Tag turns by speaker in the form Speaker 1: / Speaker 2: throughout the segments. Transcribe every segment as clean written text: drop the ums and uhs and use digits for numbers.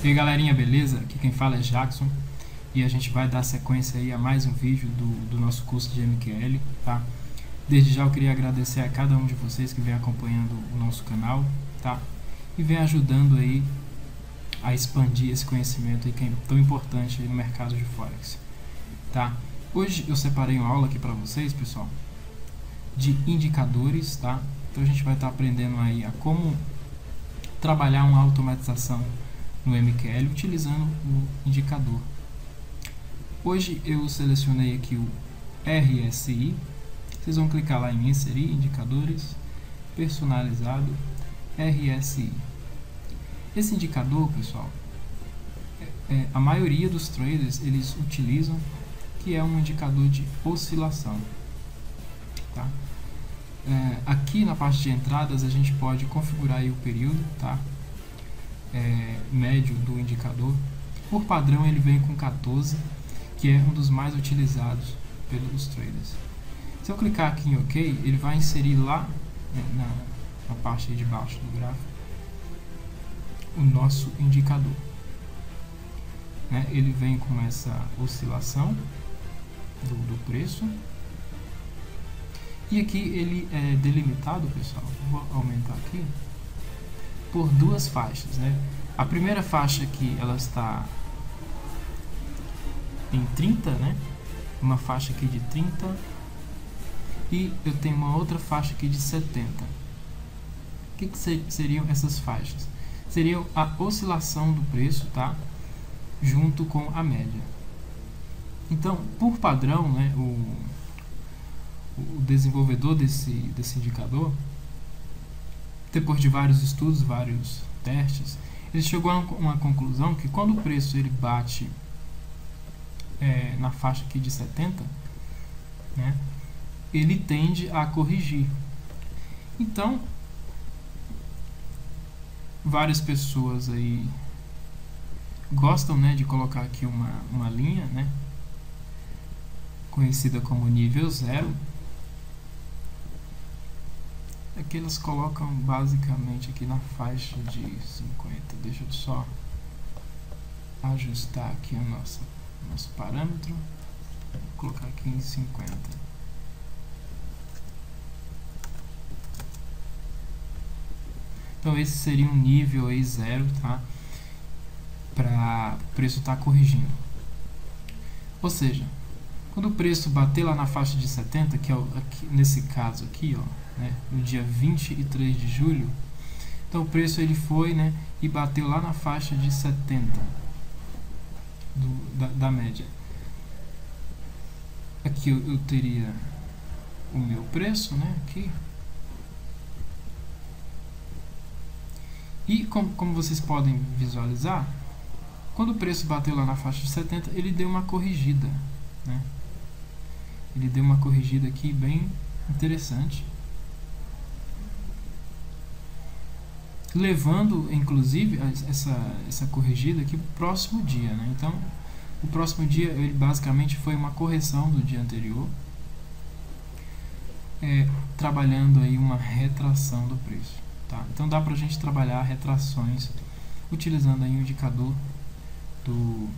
Speaker 1: E aí galerinha, beleza? Aqui quem fala é Jackson e a gente vai dar sequência aí a mais um vídeo do nosso curso de MQL, tá? Desde já eu queria agradecer a cada um de vocês que vem acompanhando o nosso canal, tá? E vem ajudando aí a expandir esse conhecimento aí que é tão importante aí no mercado de Forex, tá? Hoje eu separei uma aula aqui para vocês, pessoal, de indicadores, tá? Então a gente vai estar aprendendo aí a como trabalhar uma automatização no MQL utilizando o indicador. Hoje eu selecionei aqui o RSI. Vocês vão clicar lá em inserir indicadores, personalizado, RSI. Esse indicador, pessoal, a maioria dos traders eles utilizam, que é um indicador de oscilação, tá? Aqui na parte de entradas a gente pode configurar aí o período, tá? Médio do indicador. Por padrão ele vem com 14, que é um dos mais utilizados pelos traders. Se eu clicar aqui em OK, ele vai inserir lá, né, na parte de baixo do gráfico, o nosso indicador, né? Ele vem com essa oscilação do preço. E aqui ele é delimitado, pessoal, vou aumentar aqui, por duas faixas, né? A primeira faixa aqui, ela está em 30, né? Uma faixa aqui de 30 e eu tenho uma outra faixa aqui de 70. O que seriam essas faixas? Seriam a oscilação do preço, tá? Junto com a média. Então, por padrão, né, o desenvolvedor desse indicador, depois de vários estudos, vários testes, ele chegou a uma conclusão que quando o preço ele bate na faixa aqui de 70, né, ele tende a corrigir. Então, várias pessoas aí gostam, né, de colocar aqui uma linha, né, conhecida como nível 0. Aqui elas colocam basicamente aqui na faixa de 50. Deixa eu só ajustar aqui o nosso parâmetro. Vou colocar aqui em 50. Então esse seria um nível aí 0, tá? Para o preço estar corrigindo. Ou seja, quando o preço bater lá na faixa de 70, que é aqui, nesse caso aqui, ó, né, no dia 23 de julho, então o preço ele foi, né, e bateu lá na faixa de 70 da média. Aqui eu teria o meu preço, né, aqui. E como vocês podem visualizar, quando o preço bateu lá na faixa de 70, ele deu uma corrigida, né? Ele deu uma corrigida aqui bem interessante, levando inclusive essa corrigida aqui para o próximo dia, né? Então o próximo dia ele basicamente foi uma correção do dia anterior, trabalhando aí uma retração do preço, tá? Então dá para a gente trabalhar retrações utilizando aí o indicador do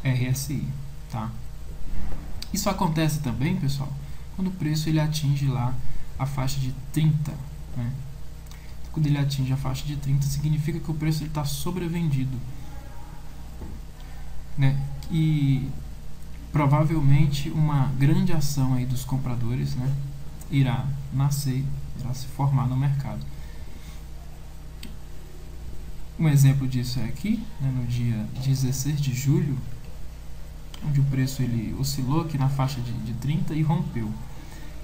Speaker 1: RSI, tá? Isso acontece também, pessoal, quando o preço ele atinge lá a faixa de 30, né? Quando ele atinge a faixa de 30, significa que o preço está sobrevendido, né? E provavelmente uma grande ação aí dos compradores, né, irá se formar no mercado. Um exemplo disso é aqui, né, no dia 16 de julho, onde o preço ele oscilou aqui na faixa de 30 e rompeu.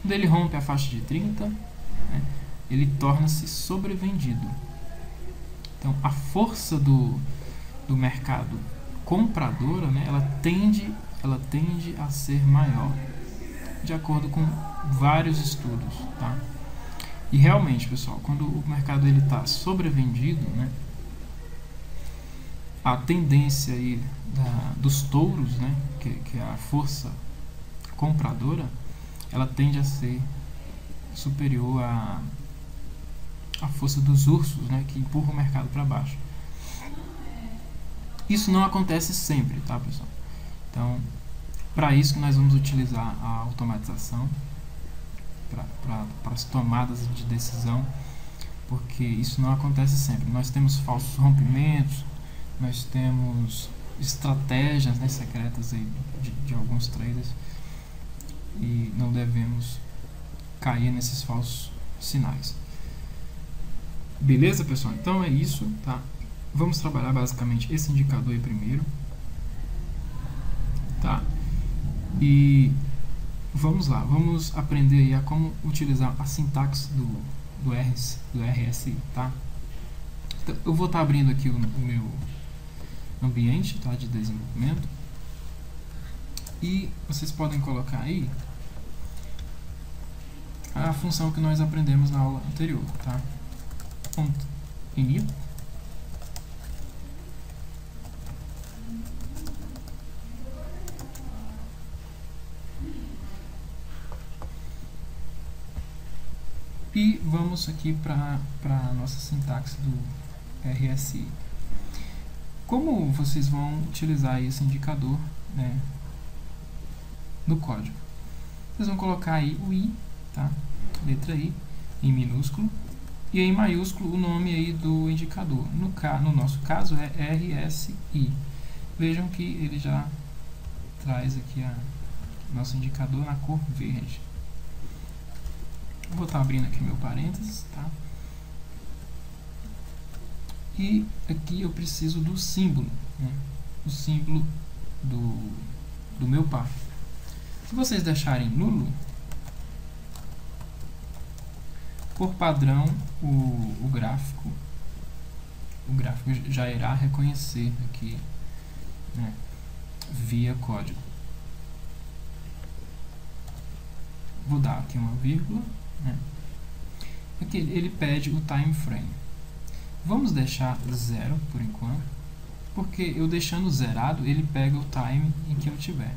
Speaker 1: Quando ele rompe a faixa de 30, né, ele torna-se sobrevendido. Então a força do mercado compradora, né, ela tende a ser maior, de acordo com vários estudos, tá? E realmente, pessoal, quando o mercado ele está sobrevendido, né, a tendência aí dos touros, né, que é a força compradora, ela tende a ser superior à força dos ursos, né, que empurra o mercado para baixo. Isso não acontece sempre, tá, pessoal? Então, para isso que nós vamos utilizar a automatização para as tomadas de decisão, porque isso não acontece sempre. Nós temos falsos rompimentos, nós temos estratégias, né, secretas aí de alguns traders, e não devemos cair nesses falsos sinais. Beleza, pessoal? Então é isso, tá? Vamos trabalhar basicamente esse indicador aí primeiro, tá? E vamos lá, vamos aprender aí a como utilizar a sintaxe do RSI, tá? Então, eu vou estar abrindo aqui o meu ambiente, tá, de desenvolvimento, e vocês podem colocar aí a função que nós aprendemos na aula anterior, tá? .init e vamos aqui para a nossa sintaxe do RSI. Como vocês vão utilizar esse indicador, né, no código? Vocês vão colocar aí o I, tá? Letra I em minúsculo e em maiúsculo o nome aí do indicador. No nosso caso é RSI. Vejam que ele já traz aqui nosso indicador na cor verde. Vou estar abrindo aqui meu parênteses, tá? E aqui eu preciso do símbolo, né? O símbolo do meu par. Se vocês deixarem nulo, por padrão o gráfico já irá reconhecer aqui, né, via código. Vou dar aqui uma vírgula, né? Aqui ele pede o time frame. Vamos deixar 0 por enquanto, porque eu deixando zerado ele pega o time em que eu tiver.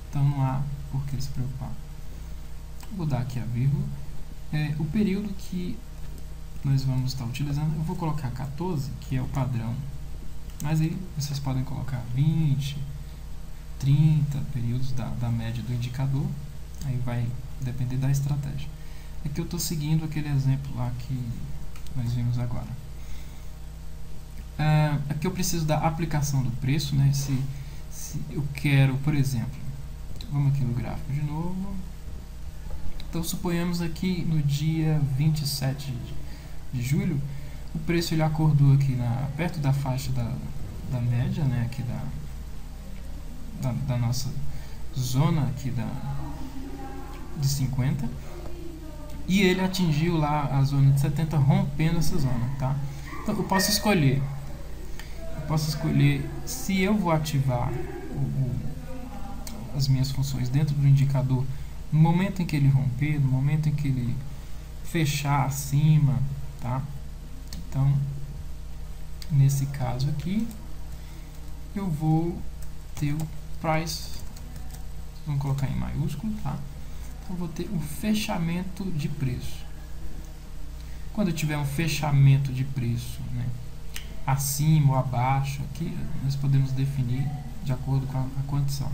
Speaker 1: Então não há por que se preocupar. Vou dar aqui a vírgula. O período que nós vamos estar utilizando, eu vou colocar 14, que é o padrão. Mas aí vocês podem colocar 20, 30 períodos da média do indicador. Aí vai depender da estratégia. Aqui eu estou seguindo aquele exemplo lá que nós vimos agora. Aqui eu preciso da aplicação do preço, né? Se eu quero, por exemplo, vamos aqui no gráfico de novo. Então suponhamos aqui no dia 27 de julho, o preço ele acordou aqui perto da faixa da média, né? Aqui da nossa zona aqui de 50, e ele atingiu lá a zona de 70, rompendo essa zona, tá? Então eu posso escolher se eu vou ativar as minhas funções dentro do indicador no momento em que ele romper, no momento em que ele fechar acima, tá? Então, nesse caso aqui, eu vou ter o price, vamos colocar em maiúsculo, tá? Então, vou ter o fechamento de preço. Quando eu tiver um fechamento de preço, né, acima ou abaixo, aqui nós podemos definir de acordo com a condição.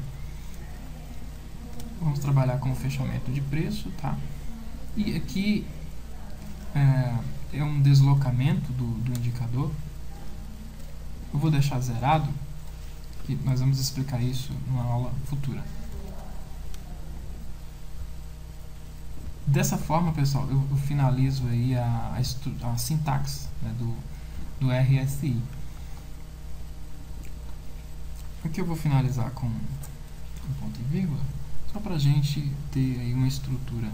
Speaker 1: Vamos trabalhar com o fechamento de preço, tá? E aqui é um deslocamento do indicador. Eu vou deixar zerado, que nós vamos explicar isso numa aula futura. Dessa forma, pessoal, eu finalizo aí a sintaxe, né, do RSI. Aqui eu vou finalizar com um ponto e vírgula, só para a gente ter aí uma estrutura.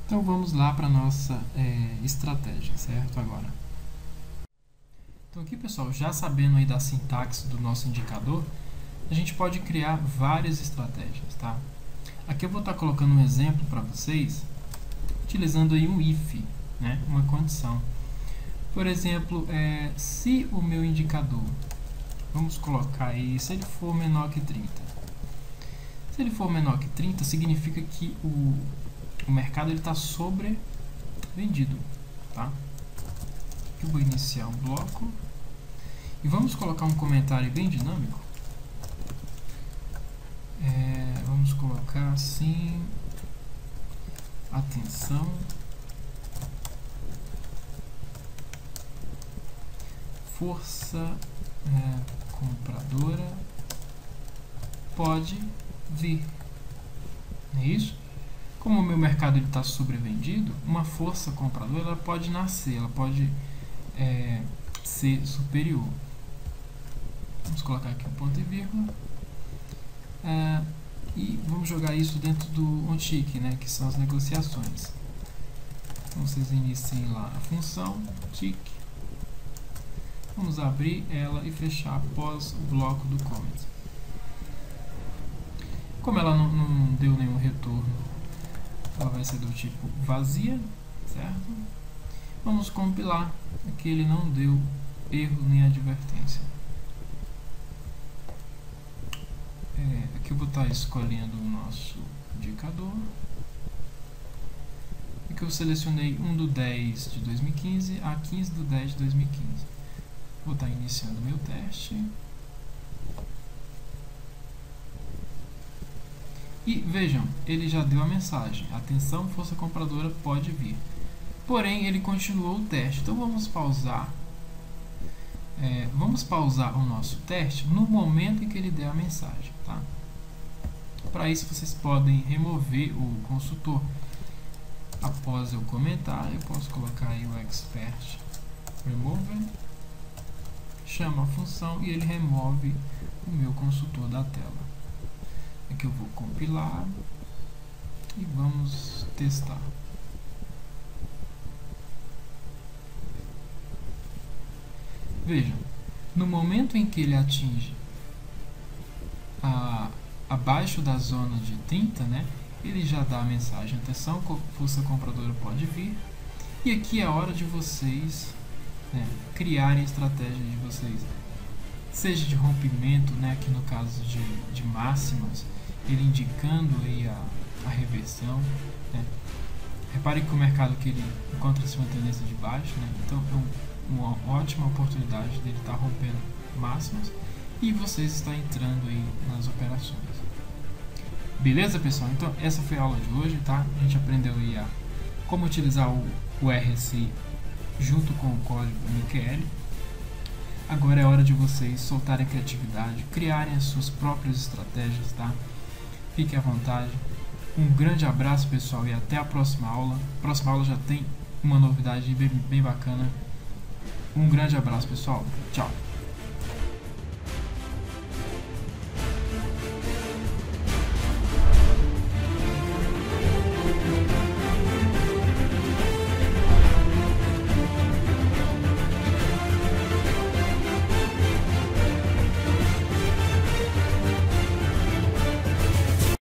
Speaker 1: Então vamos lá para a nossa estratégia, certo? Agora. Então aqui, pessoal, já sabendo aí da sintaxe do nosso indicador, a gente pode criar várias estratégias, tá? Aqui eu vou estar colocando um exemplo para vocês, utilizando aí um if, né? Uma condição. Por exemplo, se o meu indicador, vamos colocar aí, se ele for menor que 30. Se ele for menor que 30, significa que o mercado está sobrevendido, tá? Eu vou iniciar um bloco e vamos colocar um comentário bem dinâmico. Vamos colocar assim: atenção, força compradora pode vir. É isso? Como o meu mercado está sobrevendido, uma força compradora ela pode nascer, ela pode ser superior. Vamos colocar aqui um ponto e vírgula. E vamos jogar isso dentro do OnTick, né, que são as negociações. Então vocês iniciem lá a função tick. Vamos abrir ela e fechar após o bloco do comment. Como ela não deu nenhum retorno, ela vai ser do tipo vazia, certo? Vamos compilar. Aqui ele não deu erro nem advertência. Aqui eu vou estar escolhendo o nosso indicador. Aqui eu selecionei 1/10 de 2015 a 15/10 de 2015. Vou estar iniciando meu teste. E vejam, ele já deu a mensagem: atenção, força compradora pode vir. Porém, ele continuou o teste. Então vamos pausar. Vamos pausar o nosso teste no momento em que ele der a mensagem, tá? Para isso vocês podem remover o consultor. Após eu comentar, eu posso colocar aí o expert remover, chama a função e ele remove o meu consultor da tela. Aqui eu vou compilar e vamos testar. Vejam, no momento em que ele atinge abaixo da zona de 30, né, ele já dá a mensagem: atenção, força compradora pode vir. E aqui é a hora de vocês criarem a estratégia de vocês, seja de rompimento, né, aqui no caso de máximas, ele indicando aí a reversão, né. Repare que o mercado que ele encontra-se uma tendência de baixo, né, então é uma ótima oportunidade dele estar rompendo máximas e vocês estão entrando aí nas operações. Beleza, pessoal? Então essa foi a aula de hoje, tá? A gente aprendeu aí como utilizar o RSI junto com o código MQL. Agora é hora de vocês soltarem a criatividade, criarem as suas próprias estratégias, tá? Fiquem à vontade. Um grande abraço, pessoal, e até a próxima aula. Próxima aula já tem uma novidade bem bacana. Um grande abraço, pessoal. Tchau.